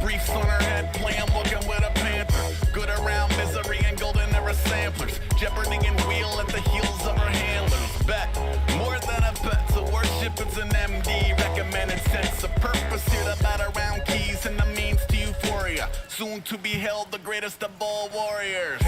Briefs on her head, play 'em looking with a panther. Good around misery and golden era samplers. Jeopardy and wheel at the heels of her handlers. Bet, more than a pet to worship, it's an MD. Recommended sense of purpose here to bat around keys and the means to euphoria. Soon to be held the greatest of all warriors.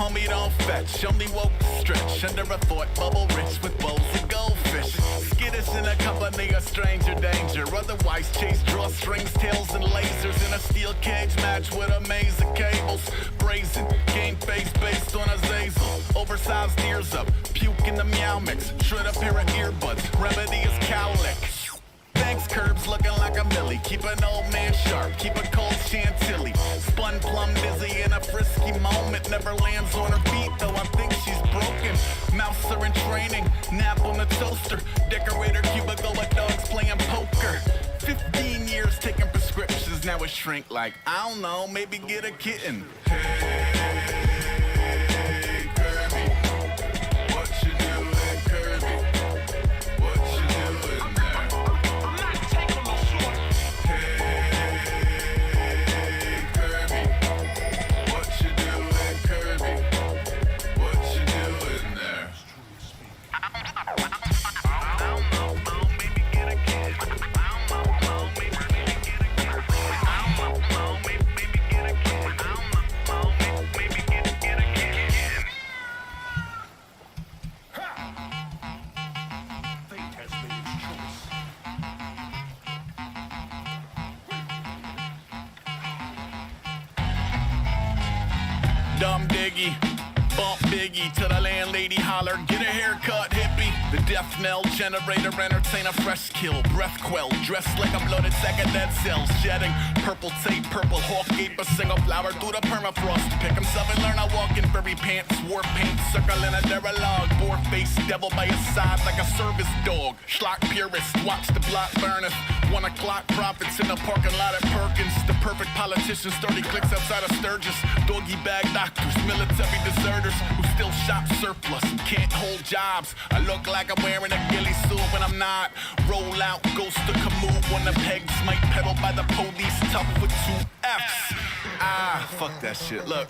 Homie, don't fetch, only woke to stretch under a thought bubble rich with bowls of goldfish. Skittish in a company of stranger danger. Otherwise, chase drawstrings, tails, and lasers in a steel cage match with a maze of cables. Brazen, game face based on a Zazel. Oversized ears up, puke in the meow mix. Shred a pair of earbuds, remedy is cowlick. Thanks, curbs looking like a millie. Keep an old man sharp, keep a cold chantilly. Spun plum dizzy in a frisky moment. Never lands on her feet, though I think she's broken. Mouse are in training, nap on the toaster. Decorator cubicle with dogs playing poker. 15 years taking prescriptions, now it shrink like, I don't know, maybe get a kitten. Dumb diggy, bump biggie to the landlady holler, get a haircut, hippie. The death knell generator entertain a fresh kill, breath quell, dressed like a bloated sack of dead cells, shedding purple tape, purple hawk gape, a single flower through the permafrost. Pick himself and learn how walk in furry pants, war paint, circling a deralogue, boar face, devil by his side like a service dog. Schlock purist, watch the block burneth. 1 o'clock profits in the parking lot at Perkins. The perfect politicians, 30 clicks outside of Sturgis. Doggy bag doctors, military deserters who still shop surplus and can't hold jobs. I look like I'm wearing a ghillie suit when I'm not. Roll out, ghost to Camus when the pegs might pedal by the police, tough with 2 F's. Fuck that shit, look.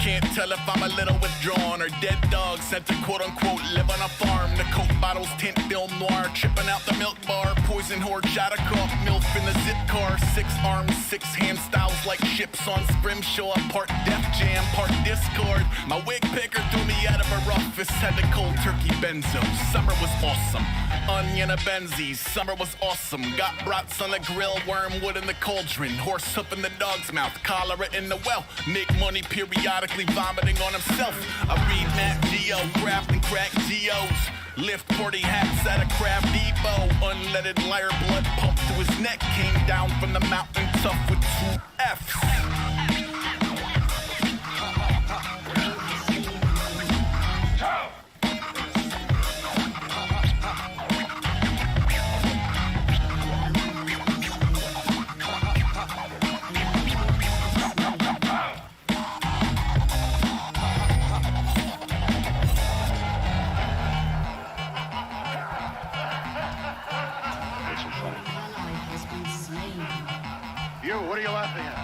Can't tell if I'm a little withdrawn or dead dog sent to quote-unquote live on a farm. The Coke bottles tint film noir, tripping out the milk bar. Poison horde, shot a cup, milf in the zip car. 6 arms, 6 hand styles like ships on Scrimshaw. Part Def Jam, part Discord. My wig picker threw me out of a roughest. Had the cold turkey benzo. Summer was awesome. Onion a Benzies, summer was awesome. Got brats on the grill, wormwood in the cauldron. Horse hoof in the dog's mouth, cholera in the well. Make money periodically vomiting on himself. I read Nat Geo, craft and crack Geos. Lift party hats at a Craft Depot. Unleaded liar blood pumped to his neck. Came down from the mountain tough with 2 F's. What are you laughing at?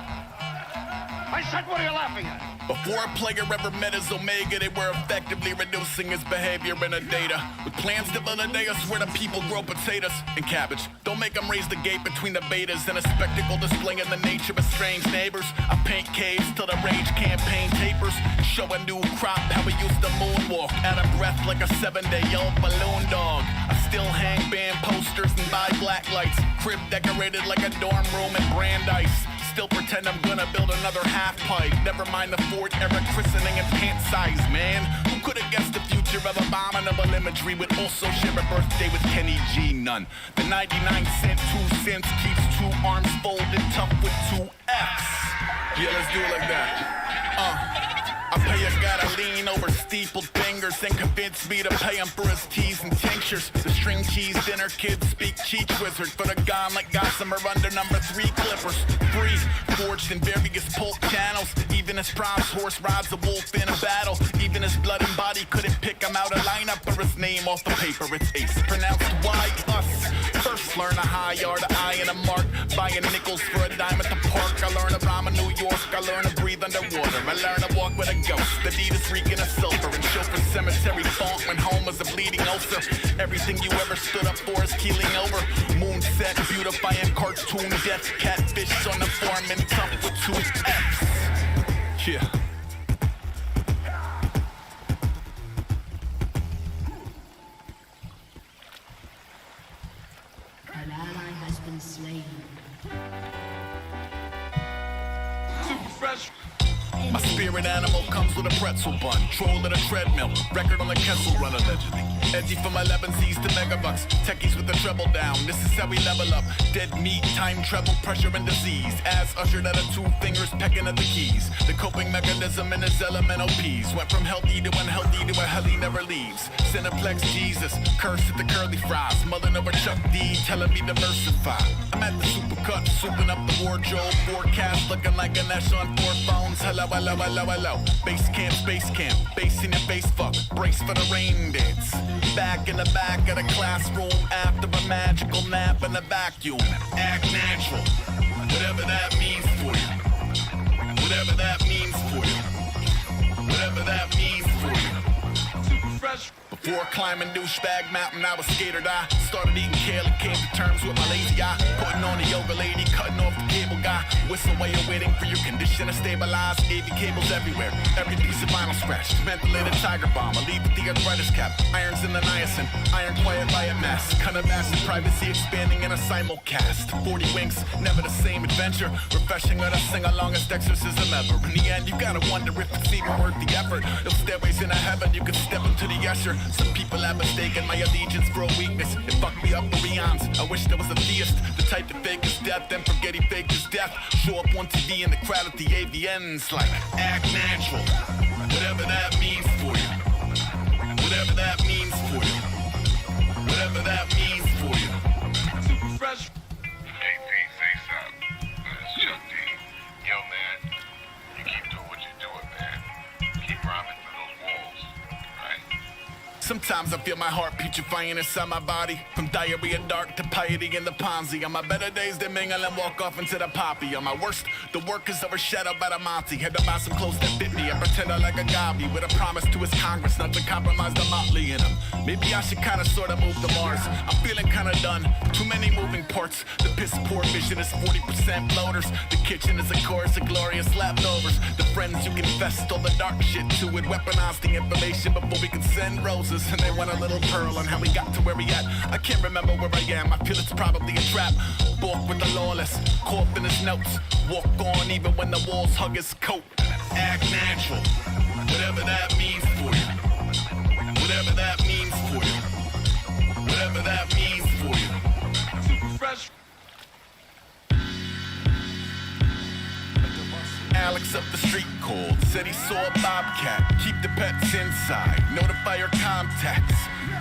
I said, what are you laughing at? Before a player ever met his Omega, they were effectively reducing his behavior in a data. With plans to build a dais where the people grow potatoes and cabbage. Don't make them raise the gate between the betas and a spectacle displaying the nature of strange neighbors. I paint caves till the rage campaign tapers. Show a new crop how we used to moonwalk. Out of breath like a 7-day-old balloon dog. I still hang band posters and buy black lights. Crib decorated like a dorm room at Brandeis. Still pretend I'm gonna build another half pipe. Never mind the Ford era christening and pant size, man. Who could have guessed the future of abominable imagery would also share a birthday with Kenny G? None. The 99-cent 2 cents keeps 2 arms folded tough with 2 F's. Yeah, let's do it like that. I pay a guy to lean over steepled fingers and convince me to pay him for his teas and tinctures. The string cheese dinner kids speak cheech wizard for the gone like Gossamer under number 3 Clippers. Free, forged in various pulp channels. Even his proms horse rides a wolf in a battle. Even his blood and body couldn't pick him out a lineup or his name off the paper. It's Ace, pronounced Y-us. First learn a high yard, an eye and a mark. Buying nickels for a dime at the park. I learn to rhyme in New York. I learn to breathe underwater. I learn to walk with a ghost. Adidas reeking of sulfur. And chauffeur cemetery funk when home was a bleeding ulcer. Everything you ever stood up for is keeling over. Moonset, beautifying cartoon death. Catfish on the farm and tough with 2 F's. Yeah. An ally has been slain. Super fresh. My spirit animal comes with a pretzel bun. Troll at a treadmill. Record on the Kessel Run allegedly. Edgy from 11Cs to megabucks. Techies with the treble down. This is how we level up. Dead meat, time, treble, pressure, and disease. As ushered out of 2 fingers pecking at the keys. The coping mechanism in his elemental P's. Went from healthy to unhealthy to a hell he never leaves. Cineplex Jesus. Curse at the curly fries. Mulling over Chuck D. Telling me diversify. I'm at the supercut. Souping up the wardrobe. Forecast looking like an Esh on 4 phones. Hello, hello, hello, hello. Base camp, space camp. Bass in your face fuck. Brace for the rain dance. Back in the back of the classroom after a magical nap in the vacuum. Act natural, whatever that means for you. Whatever that means for you. Whatever that means for you. Super fresh. Before climbing douchebag mountain, I was skater die. Started eating kale and came to terms with my lazy eye. Putting on the yoga lady, cutting off the cable guy. Whistle while you're waiting for your condition to stabilize. AV cables everywhere, every piece of vinyl scratched. Ventilated tiger bomb, I leave with the arthritis cap. Irons in the niacin, iron quiet by a mess. Kind of massive privacy expanding in a simulcast. 40 winks, never the same adventure. Refreshing or the sing-alongest exorcism ever. In the end, you gotta wonder if it's even worth the effort. Those stairways into heaven, you could step into the usher. Some people have mistaken my allegiance for a weakness. It fucked me up for eons. I wish there was a theist, the type to fake his death, then forget he faked his death. Show up on TV in the crowd at the AVNs like, act natural. Whatever that means for you. Whatever that means for you. Whatever that means for you. Super fresh. Hey, P, say something. It's Chuck D. Yo, man, you keep doing what you're doing, man. Keep rhyming through those walls, right? Sometimes I feel my heart putrefying inside my body. From diarrhea dark to piety in the Ponzi. On my better days, they mingle and walk off into the poppy. On my worst, the work is overshadowed by the Monty. Had to buy some clothes that fit me and pretend I like a gobby. With a promise to his Congress not to compromise the motley in him. Maybe I should kinda sorta move to Mars. I'm feeling kinda done. Too many moving parts. The piss poor vision is 40% bloaters. The kitchen is a chorus of glorious leftovers. The friends you confessed all the dark shit to would weaponize the information before we could send roses. And they want a little pearl on how we got to where we at. I can't remember where I am. I feel it's probably a trap. Balk with the lawless. Cough in his notes. Walk on even when the walls hug his coat. Act natural. Whatever that means for you. Whatever that means for you. Whatever that means for you. Super fresh. Alex up the street called, said he saw a bobcat. Keep the pets inside, notify your contacts.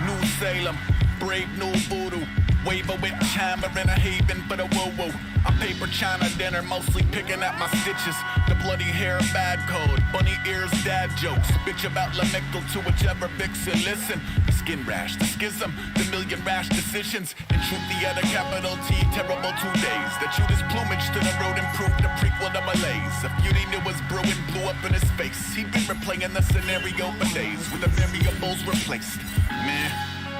New Salem, brave new voodoo. Wave a witch hammer in a haven for the woo-woo. I'm paper china dinner, mostly picking at my stitches. The bloody hair, bad code. Bunny ears, dad jokes. Bitch about Lamictal to whichever vixen. Listen, the skin rash, the schism, the million rash decisions. In truth, the other capital T, terrible 2 days. The Judas plumage to the road improved the prequel to Malaise. A feud he knew was brewing blew up in his face. He'd been replaying the scenario for days with the variables replaced. Man.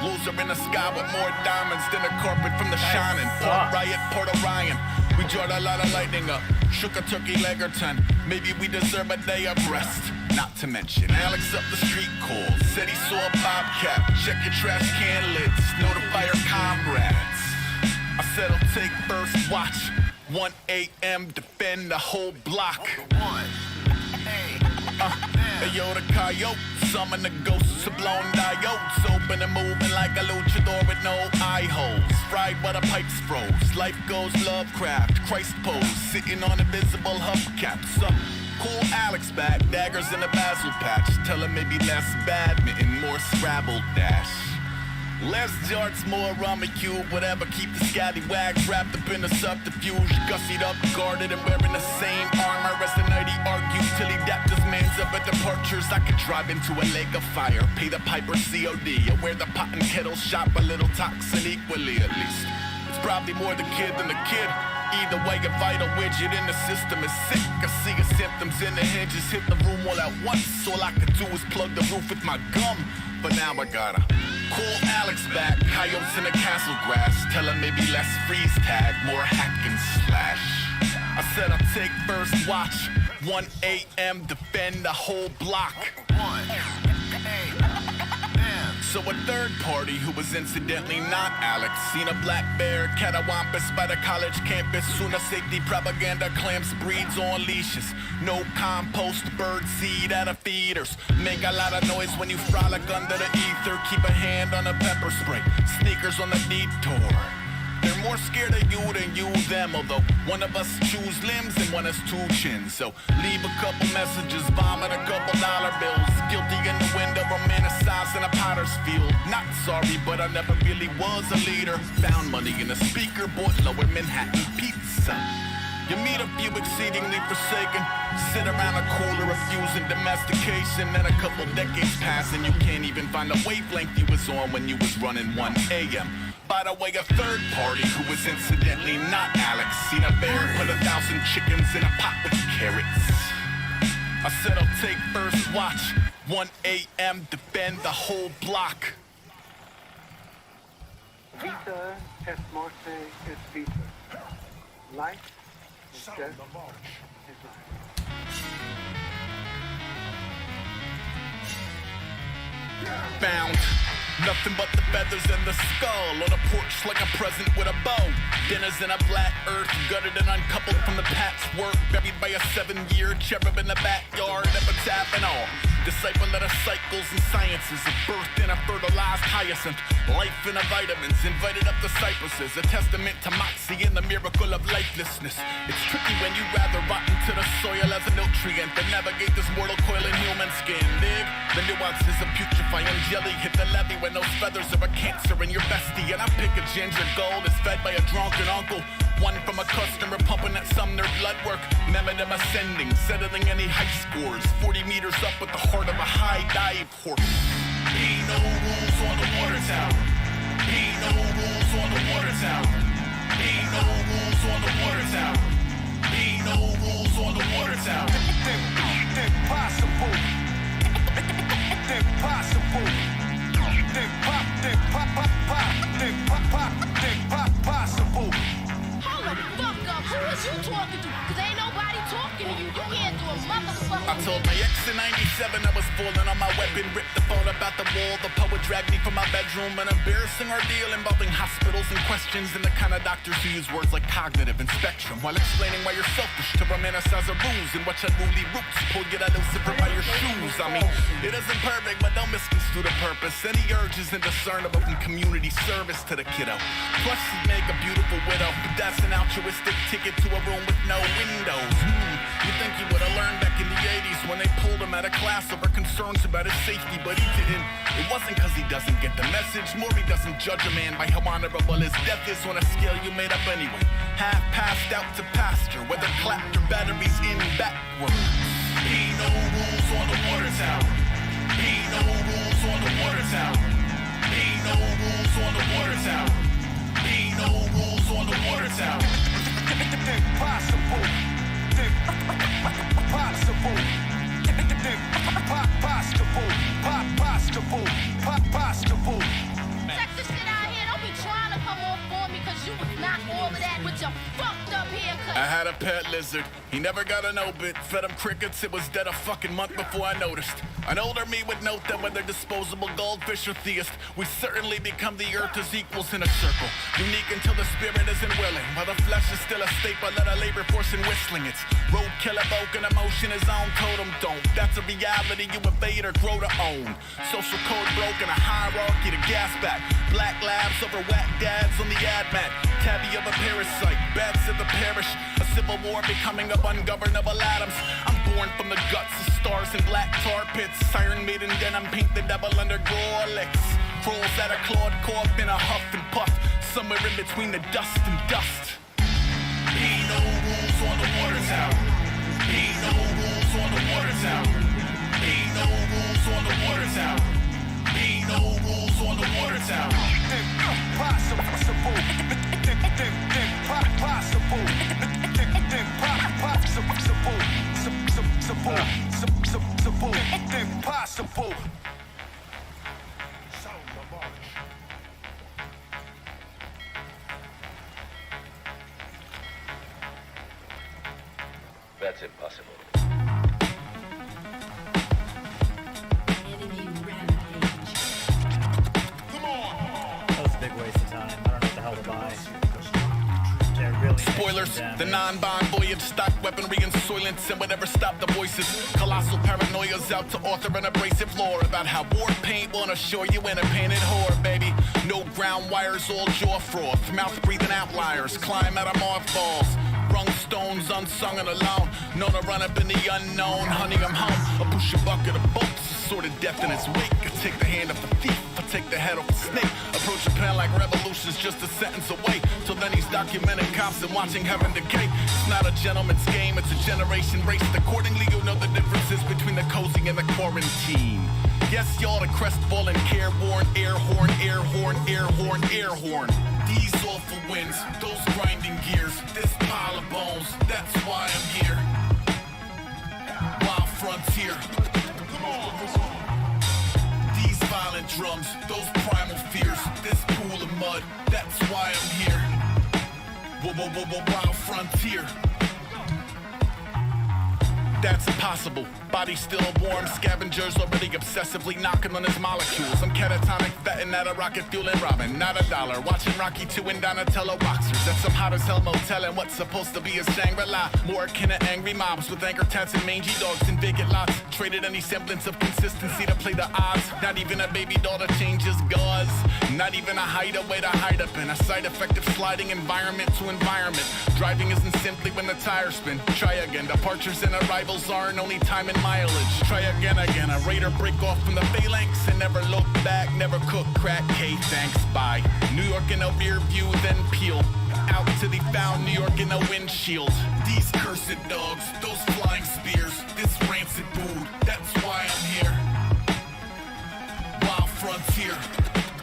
Wolves are in the sky with more diamonds than a carpet from the Shining. Port Riot, Port Orion. We jarred a lot of lightning up. Shook a turkey leg or 10. Maybe we deserve a day of rest. Not to mention, Alex up the street called. Said he saw a bobcat. Check your trash can lids. Notify your comrades. I said I'll take first watch. 1 a.m. defend the whole block. Yo, the coyote, summon the ghosts of blown diodes. Open and moving like a luchador with no eye holes. Fried while the pipes froze. Life goes Lovecraft, Christ pose. Sitting on invisible hubcaps. Cool Alex back, daggers in a basil patch. Tell him maybe less badminton, more Scrabble dash. Less jarts, more rummy cube, whatever. Keep the scallywags wrapped up in a subterfuge. Gussied up, guarded, and wearing the same armor as the night he argued till he dapped his mans up at departures. I could drive into a lake of fire, pay the piper COD, or wear the pot and kettle shop a little toxin equally at least. It's probably more the kid than the kid. Either way, a vital widget in the system is sick. I see his symptoms in the hinges, hit the room all at once. All I could do is plug the roof with my gum. But now I gotta call Alex back, coyotes in the castle grass. Tell him maybe less freeze tag, more hack and slash. I said I'll take first watch, 1 a.m. defend the whole block. So a third party who was incidentally not Alex seen a black bear catawampus by the college campus. Sooner safety propaganda clamps breeds on leashes. No compost, bird seed out of feeders. Make a lot of noise when you frolic under the ether. Keep a hand on the pepper spray, sneakers on the detour. They're more scared of you than you them, although one of us chews limbs and one has two chins. So leave a couple messages, vomit a couple dollar bills. Guilty in the window, romanticized in a potter's field. Not sorry, but I never really was a leader. Found money in a speaker, bought lower Manhattan pizza. You meet a few exceedingly forsaken, sit around a cooler refusing domestication. Then a couple decades pass and you can't even find the wavelength you was on when you was running 1 a.m. By the way, a third party who was incidentally not Alex seen a bear put 1,000 chickens in a pot with carrots. I said I'll take first watch, 1 a.m. defend the whole block. Vita est morte est vita. Life is death is life. Found nothing but the feathers and the skull on a porch like a present with a bow. Dinners in a black earth, gutted and uncoupled from the patchwork. Buried by a 7-year cherub in the backyard, epitaph and all. Disciple of the cycles and sciences, a birth in a fertilized hyacinth. Life in a vitamins, invited up the cypresses. A testament to moxie and the miracle of lifelessness. It's tricky when you rather rot into the soil as a nutrient than navigate this mortal coil in human skin. Dig the nuances of putrefying jelly. Hit the levee when those feathers are a cancer in your bestie. And I pick a ginger gold that's fed by a drunken uncle. One from a customer pumping at Sumner blood work. Method of ascending, settling any high scores. 40 meters up with the heart of a high dive horse. Ain't no rules on the water tower. Ain't no rules on the water tower. Ain't no rules on the water tower. Ain't no rules on the water tower. They're possible. They're possible. They're possible. Hold the fuck up. Who is you talking to? Cause ain't nobody talking to you. You can't do a motherfucker. I told my ex in 97 I was falling on my weapon. Ripped the phone about the wall. The poet dragged me from my bedroom. An embarrassing ordeal involving hospitals and questions. And the kind of doctors who use words like cognitive and spectrum while explaining why you're selfish to romanticize a ruse and what your unruly roots pull you that Lucifer by your shoes. I mean, it isn't perfect, but don't misconstrue the purpose. Any urge is indiscernible from community service to the kiddo. Plus, she'd make a beautiful widow, but that's an altruistic ticket to a room with no windows. You think he would have learned back in the 80s when they pulled him out of class over concerns about his safety, but he didn't. It wasn't because he doesn't get the message, more he doesn't judge a man by how honorable his death is on a scale you made up anyway. Half passed out to pasture, whether clapped or batteries in backwards. Ain't no rules on the water tower. Ain't no rules on the water tower. Ain't no rules on the water tower. Ain't no rules on the water tower. They're possible. They're possible. They're possible. Check this shit out here. Don't be trying to come on for me cause you was not all of that with your fucked up haircut. I had a pet lizard. He never got an obit. Fed him crickets. It was dead a fucking month before I noticed. An older me would note that whether disposable goldfish or theist, we certainly become the earth as equals in a circle. Unique until the spirit isn't willing. While the flesh is still a staple of the labor force and whistling. It's roadkill evoking emotion is on totem don't. That's a reality you evade or grow to own. Social code broken, a hierarchy to gas back. Black labs over whack dads on the ad mat. Tabby of a parasite, bats of the parish. A civil war becoming of ungovernable atoms. I'm Born from the guts of stars and black tar pits. Iron Maiden denim, paint the devil under Rolex. Rolls that are clawed, caught in a huff and puff. Somewhere in between the dust and dust. Ain't no rules on the water tower. Ain't no rules on the water tower. Ain't no rules on the water tower. Ain't no rules on the water tower. Impossible. Impossible. That's impossible. Enemy rampage. That was a big waste of time. I don't know what the hell to buy. They're really Spoilers, the non-bond voyage, stock weaponry and soylents and whatever stopped the voices. Colossal paranoia's out to author an abrasive lore about how war paint won't assure you in a painted whore, baby. No ground wires, all jaw froth, mouth breathing outliers, climb out of mothballs. Rung stones, unsung and alone, known to run up in the unknown. Honey, I'm home, I'll push a bucket of bolts, sort of death in its wake. I take the hand of the thief, I take the head off the snake. Approach Japan like revolution's just a sentence away. Till then he's documenting cops and watching heaven decay. It's not a gentleman's game, it's a generation race. Accordingly, you'll know the differences between the cozy and the quarantine. Yes, y'all, the crestfallen, careworn, air horn, air horn, air horn, air horn. These awful winds, those grinding gears, this pile of bones, that's why I'm here. Wild frontier. These violent drums, those primal fears, this pool of mud, that's why I'm here. Wild frontier. That's impossible. Body still warm, scavengers already obsessively knocking on his molecules. I'm catatonic, fatting out of rocket fuel and Robin, not a dollar. Watching Rocky 2 and Donatello boxers. That's some hot as hell motel and what's supposed to be a Shangri-La. More akin to angry mobs with anchor tats and mangy dogs and vacant lots. Traded any semblance of consistency to play the odds. Not even a baby daughter changes gauze. Not even a hideaway to hide up in. A side effect of sliding environment to environment. Driving isn't simply when the tires spin. Try again, departures and arrivals aren't only time and mileage. Try again, a raider break off from the phalanx and never look back, never cook crack, K, thanks, bye. New York in a rear view, then peel. Out till they found New York in a windshield. These cursed dogs, those flying spears, this rancid food, that's why I'm here. Wild frontier.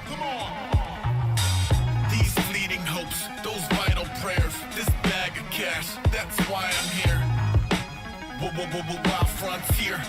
Come on. These fleeting hopes, those vital prayers, this bag of cash, that's why I'm here. Wild frontier.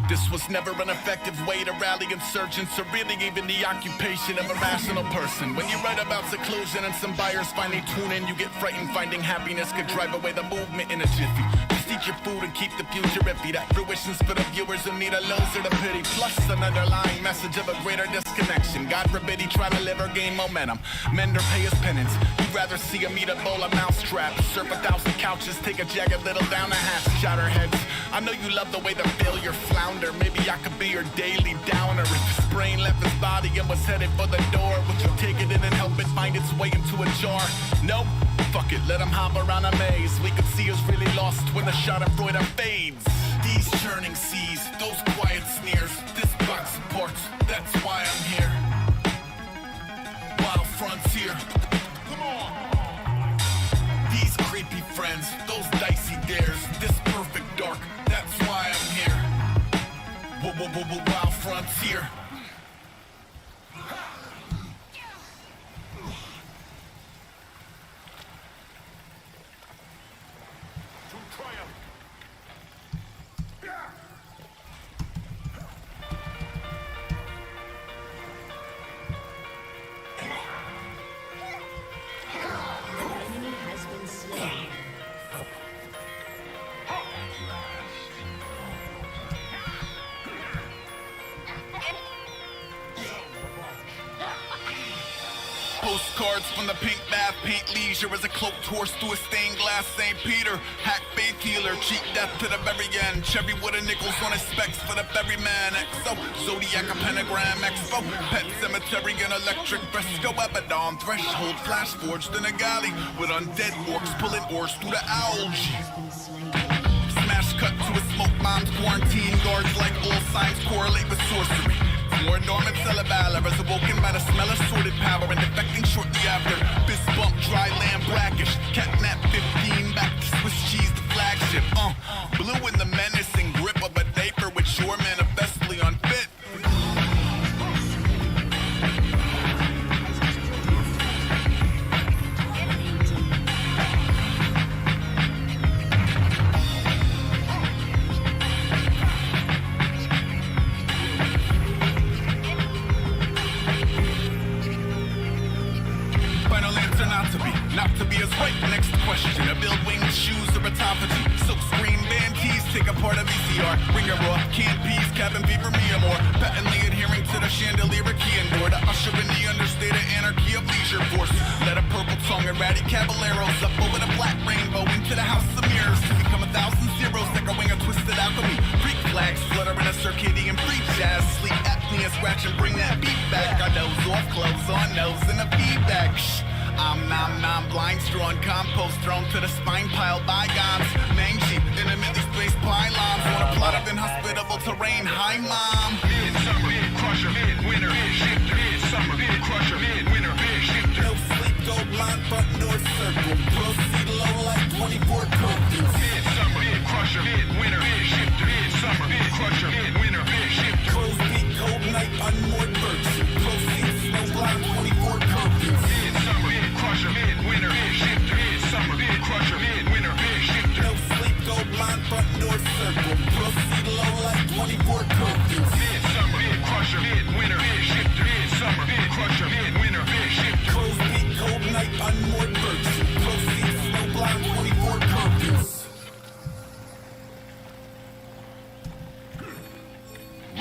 This was never an effective way to rally insurgents or really even the occupation of a rational person. When you write about seclusion and some buyers finally tune in, you get frightened finding happiness could drive away the movement in a jiffy. Just eat your food and keep the future iffy. That fruition's for the viewers who need a loser to pity. Plus an underlying message of a greater disconnection. God forbid he try to live or gain momentum. Mend or pay his penance. You'd rather see him eat a bowl of mousetrap, surf 1,000 couches, take a jagged little down a half, shatter heads. I know you love the way the failure flounder. Maybe I could be your daily downer. If his brain left his body and was headed for the door, would you take it in and help it find its way into a jar? Nope. Fuck it, let him hop around a maze. We could see us really lost when the schadenfreude fades. These churning seas, those quiet sneers, this box of parts, that's why I'm here. Wild frontier. Come on. These creepy friends, those dicey dares, this perfect dark, that's why I'm here. Wild frontier. Enemy has been slain. Postcards from the pink bath, paint leisure as a cloaked horse through a stained glass St. Peter. Hack faith healer, cheat death to the very end. Cherry wood and nickels on his specs for the ferryman. XO, Zodiac a pentagram, Expo. Pet cemetery and electric fresco. Abaddon threshold, flash forged in a galley with undead orcs pulling oars through the algae. Has been slain. times quarantine guards like all signs correlate with sorcery. More dormant cerebella is awoken by the smell of sordid power and defecting shortly after. Fist bump, dry land, brackish. Catnap 15, back to Swiss cheese, the flagship. Blue in the menacing grip of a day for which you're manifestly unfit. Not to be as right, next question. A build winged shoes or autophagy. Silk screen band tees take a part of VCR. Ringer raw, canned peas, cabin fever, me or more. Patently adhering to the chandelier key and door to usher in the understated anarchy of leisure force. Let a purple tongue and ratty caballeros up over the black rainbow into the house of mirrors to become 1,000 zeros like a wing of twisted alchemy. Freak flags flutter in a circadian free jazz. Sleep apnea, scratch and bring that beat back. Our nose off, clothes on, nose and a feedback. Shh. Nom, blind straw and compost thrown to the spine pile bygones. Mangy, intermittently spaced pylons on a plot of inhospitable terrain. Hi, mom. Midsummer, mid-crusher, mid-winter, mid-shifter, midsummer, mid-crusher, mid-winter, mid-shifter. No sleep, gold line, front north circle. Proceed low like 24 curfews. Midsummer, mid-crusher, mid-winter, mid-shifter, midsummer, mid-crusher, mid-winter, mid-shifter. Crow's beat, cold night, unmoored virtue. Proceed, snow blind, 24 curfews. Midsummer, mid-crusher, mid-winter, mid-shifter, midsummer, mid-crusher, mid-winter, mid-shifter. No sleep, gold line, front north circle. Proceed low like 24 curfews. Midsummer, mid-crusher, mid-winter, mid-shifter, midsummer, mid-crusher, mid-winter, mid-shifter. Crow's beat, cold night, unmoored virtue. Proceed, snow blind, 24 curfews.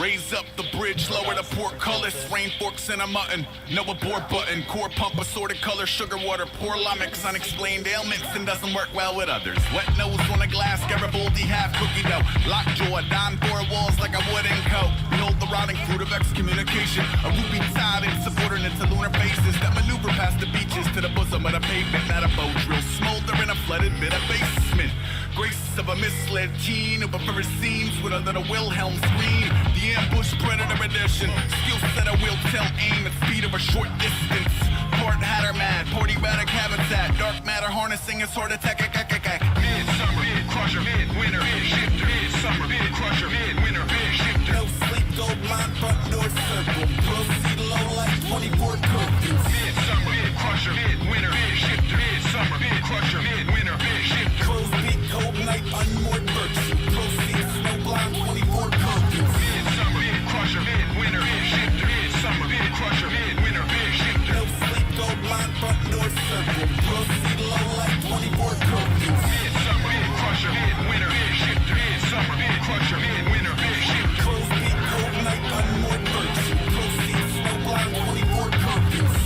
Raise up the bridge, lower the portcullis, rain forks and a mutton. No abort button, core pump assorted color, sugar water, poor lummox, unexplained ailments and doesn't work well with others. Wet nose on a glass, Garibaldi half cookie dough. Lockjaw, dime four walls like a wooden coat. Behold the rotting fruit of excommunication. A ruby tide insubordinate to lunar faces that maneuver past the beaches to the bosom of the pavement. Not a bow drill, smolder in a flooded bit of basement. Grace of a misled teen who prefers scenes with under the Wilhelm screen. The ambush predator edition. Skill set I will tell aim at speed of a short distance. Part hatter mad, party radic habitat. Dark matter harnessing his heart attack. Midsummer, mid-crusher, mid-winter, mid-shifter, midsummer, mid-crusher, mid-winter, mid-shifter. No sleep, gold line, front north circle. Proceed low like 24 curfews. Midsummer, mid-crusher, mid-winter, mid-shifter, midsummer, mid-crusher, mid-winter, mid-shifter. Crow's beat, cold night, unmoored virtue. Proceed, snow blind, 24 curfews. Midsummer, mid-crusher, mid-winter, mid-shifter, midsummer, mid-crusher, mid-winter, mid-shifter. No sleep, gold line, front north circle. Proceed low like 24 curfews. Midsummer, mid-crusher, mid-winter, mid-shifter, midsummer, mid-crusher, mid-winter, mid-shifter. Crow's beat, cold night, unmoored virtue. Proceed, snow blind, 24 curfews.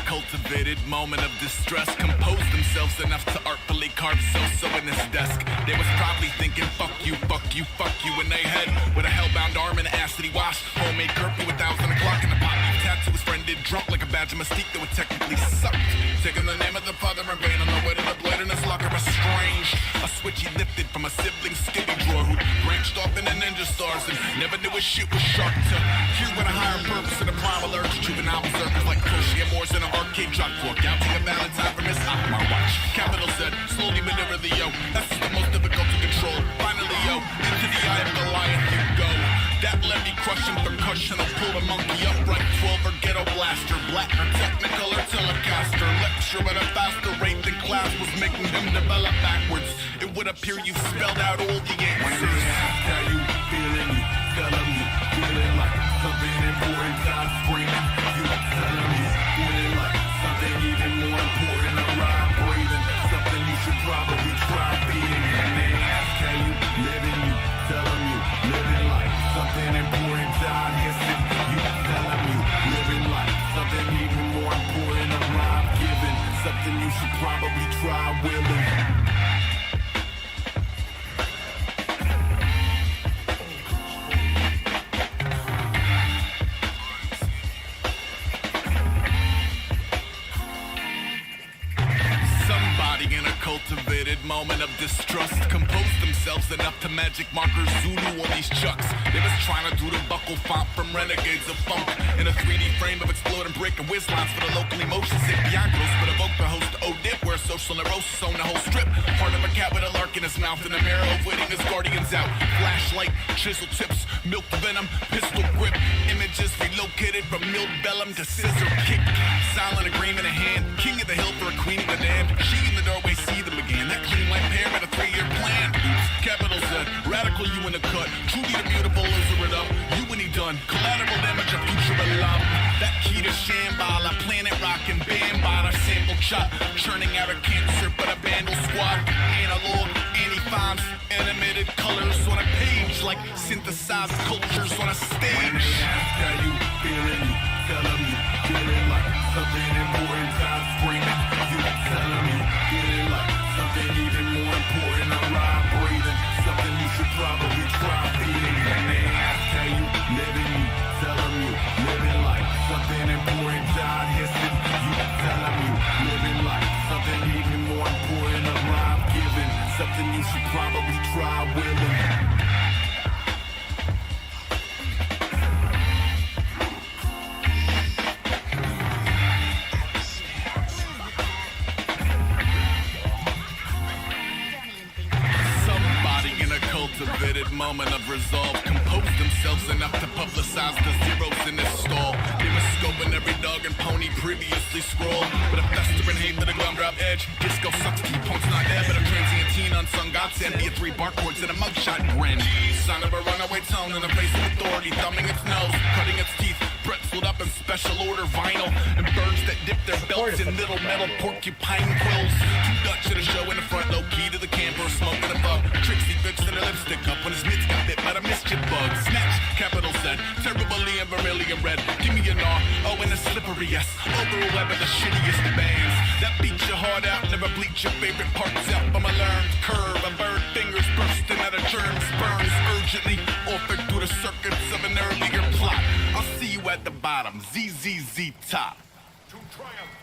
Cultivated moment of distress, composed themselves enough to artfully carve so in his desk. They was probably thinking, fuck you, in their head. With a hellbound arm and an acidy wash, homemade curfew, 1,000 o'clock in the pot. Tattoo was friended, drunk like a badge of mystique that would technically suck. Taking the name of the father in vain on the way to the blade in his locker, estranged. A switch he lifted from a sibling skibby drawer who branched off into ninja stars and never knew his shit was sharp to hear with a higher purpose and a primal urge. Juvenile berserkers like crochet moors in an arcade drop fork. Counting a Valentine from his my watch. Capital said, slowly maneuver the yoke. That's the most difficult to control. Finally, yo, into the eye of Goliath you go. That let me crush him. Percussion will pull the monkey upright. 12 or ghetto blaster, black or technical or telecaster. Lecture at a faster rate than class was making him develop backwards. It would appear you spelled out all the answers. How you feeling? You telling me, feeling like something important. God screaming. You telling me, feeling like something even more important. I'm right breathing, something you should probably try being. And they ask how you living. You tell them you living like something important. God hissing. You tell them you living like something even more important. I'm right giving, something you should probably try willing. In a cultivated moment of distrust, composed themselves enough to magic markers Zulu on these chucks. They was trying to do the buckle font from renegades of funk in a 3D frame of exploding brick and whiz lines for the locally motion sick Biancos, but evoke the host O-Dip where social neurosis on the whole strip. Heart of a cat with a lark in his mouth and a marrow waiting his guardians out. Flashlight, chisel tips, milk venom, pistol grip. Images relocated from milled vellum to scissor kick. Silent agreement in hand, king of the hill for a queen of the damned. She in the doorway, see them again. That clean white pair had a 3-year plan. Oops, capital Z, radical you in the cut. Truly the beautiful, loser it up. You when he done, collateral damage, a future of love. That key to Shambhala, planet rockin' bambada, sample chop. Churning out a cancer, but a bandle squad. Analog, anti-fonts, animated colors on a page. Like synthesized cultures on a stage. How you feeling? You tell them you feeling like something important. God screaming. You telling me feeling like something even more important. I'm right breathing, something you should probably try feeling. And they ask how you living. You tell them you living like something important. God hissing. You tell them you living like something even more important. I'm right giving, something you should probably try willing. Cultivated moment of resolve, composed themselves enough to publicize the zeros in this stall. They were scoping every dog and pony previously scrolled, but a festering hate for the gumdrop edge. Disco sucks, T-punk's not there, but a transient teen unsung godsend via 3 barcodes and a mugshot grin. Sign of a runaway tone in the face of authority, thumbing its nose, cutting its teeth, pretzeled up in special order vinyl, and birds that dip their belts in little metal porcupine quills. 2 Dutch at a show in the front, low key to the camper, smoking a bug. Trixie fixed in her lipstick up when his mitts got bit by the mischief bug. Snatch, capital Z, terribly and vermilion red. Give me a gnaw, oh and a slippery yes. Over a web of the shittiest bands that beat your heart out, never bleach your favorite parts out. From a learned curve, a bird fingers bursting out of germs, burns urgently, offered through the circuits of an earlier plot. I'll see you at the bottom, ZZZ top. To triumph.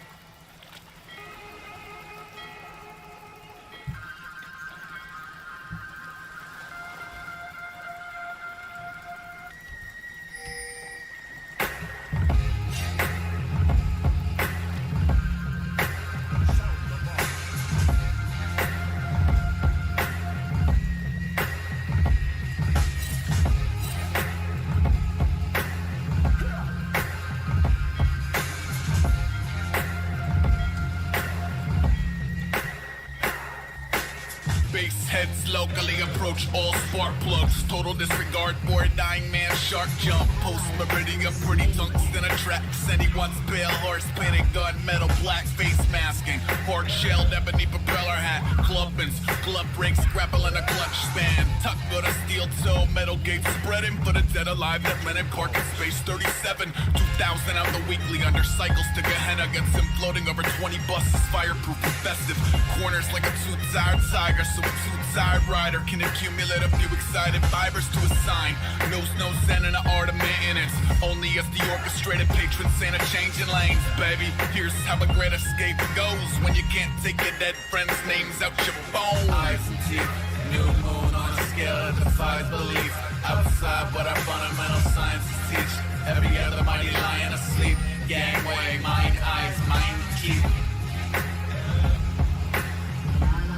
Heads locally approach all spark plugs. Total disregard for a dying man. Shark jump. Post meridian. Pretty tungsten attracts anyone's pale horse. Painted gun. Metal black face masking. Hard shelled ebony propeller hat. Clubbins. Glove breaks. Grapple in a clutch span. Tuck got a steel toe. Metal gates spreading for the dead alive that rented park in space 37. 2,000 out the weekly. Under cycles to Gehenna. Gets him floating over 20 buses. Fireproof and festive. Corners like a two-tired tiger. So a two-tired rider can accumulate a few excited fibers to a sign. Knows no zen in the art of maintenance. Only as the orchestrated patron saint of changing lanes. Baby, here's how a great escape goes. When you can't take your dead friends' names out your phone. Eyes and teeth, new moon on a scale that defies belief. Outside what our fundamental sciences teach. Every other mighty lion asleep. Gangway, mind, eyes, mind, keep.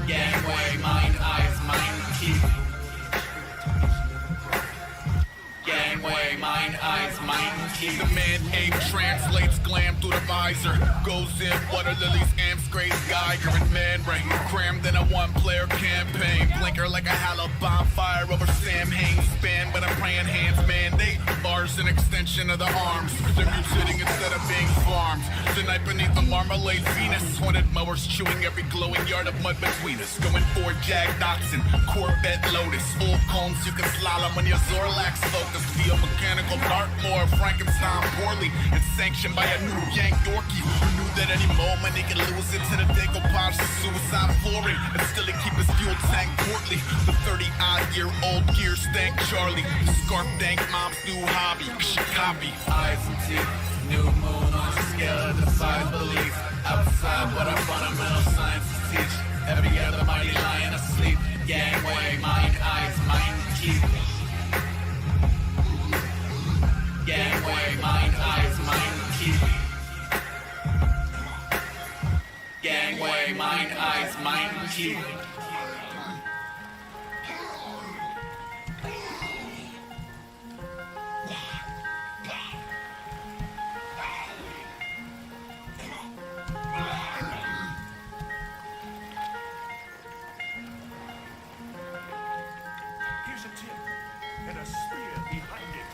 Gangway, mind, eyes, mind, keep. Gangway. The man ape translates glam through the visor. Goes in water lilies, amps, grades, Geiger, and Man Ray. Crammed in a one-player campaign. Blinker like a hollow bonfire over Sam Haines. Span with a praying hands mandate. Bars an extension of the arms. They're mutating instead of being farmed. Tonight beneath the marmalade Venus. Swanted mowers chewing every glowing yard of mud between us. Going for Jag Dotson, Corvette Lotus. Full cones you can slalom when your Zorlax focus. Feel mechanical Dartmoor, Frankenstein poorly. And sanctioned by a new Yank Yorkie who knew that any moment he could lose it to the decoupage of suicide flooring. And still he keep his fuel tank portly. The 30-odd-year-old gear stank Charlie. The scarf dank mom's new hobby. Copy. Eyes and teeth, new moon on the scale that defies belief. Outside what our fundamental sciences teach. Every other mighty lion asleep. Gangway, mind, eyes, mind, teeth. Gangway, mind, eyes, mind, teeth. Gangway, mind, eyes, mind, teeth. Here's a tip and a spear behind it.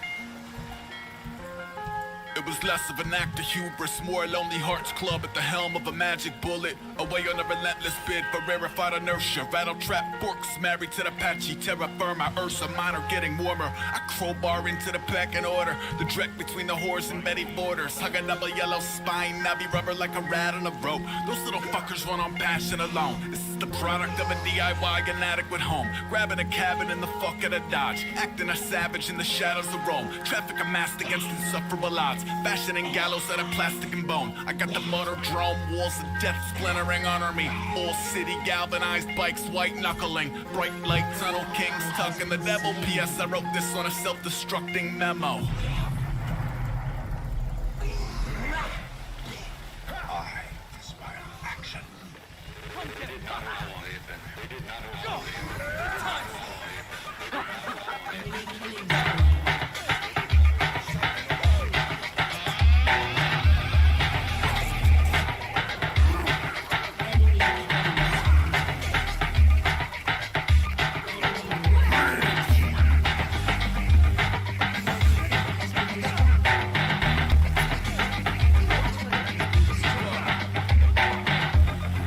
It was less of an act of hubris, more a Lonely Hearts Club at the helm of a magic bullet. Away on a relentless bid for rarefied inertia. Rattle trap forks married to the patchy terra firma. Ursa Minor getting warmer. I crowbar into the pecking order. The dreck between the whores and Betty Borders. Hug a double yellow spine, knobby rubber like a rat on a rope. Those little fuckers run on passion alone. This is the product of a DIY inadequate home. Grabbing a cabin in the fuck of the Dodge. Acting a savage in the shadows of Rome. Traffic amassed against insufferable odds. Fashioning gallows out of plastic and bone. I got the motor drone, walls of death splintering under me. All city galvanized bikes, white knuckling. Bright light tunnel kings tucking the devil. P.S. I wrote this on a self-destructing memo. I inspire action.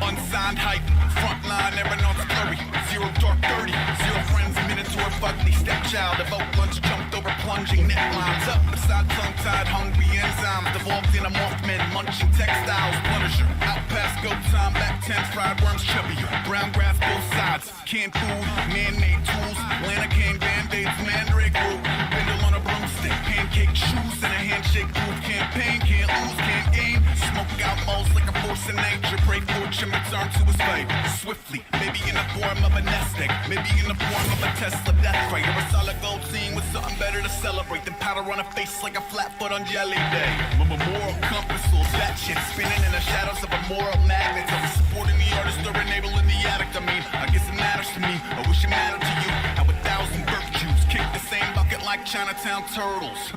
Unsigned hype, frontline aeronauts blurry. Zero dark 30, zero friends, minotaur fugly. Stepchild, evoke lunch, jumped over plunging net lines. Up beside tongue-tied, hungry enzymes. Devolved in a Mothman, munching textiles. Punisher, out past go time, back 10, fried worms chubbier. Brown grass both sides, canned food, man-made tools. Lana King, band-aids, mandrake root. Bindle on a broomstick, pancake shoes. And a handshake proof campaign. Can't lose, can't gain. Smoke out moles like a force of nature. Pray fortune return to his fate. Swiftly, maybe in the form of a nest egg. Maybe in the form of a Tesla death ray. Or a solid gold scene with something better to celebrate than powder on a face like a flat foot on jelly day. My moral compass will that shit spinning in the shadows of a moral magnet. Are we supporting the artist or enabling the addict? I mean, I guess it matters to me. I wish it mattered to you. How 1,000 virtues kick the same bucket like Chinatown turtles.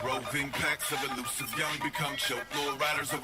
Roving packs of elusive young become choke. Lord riders over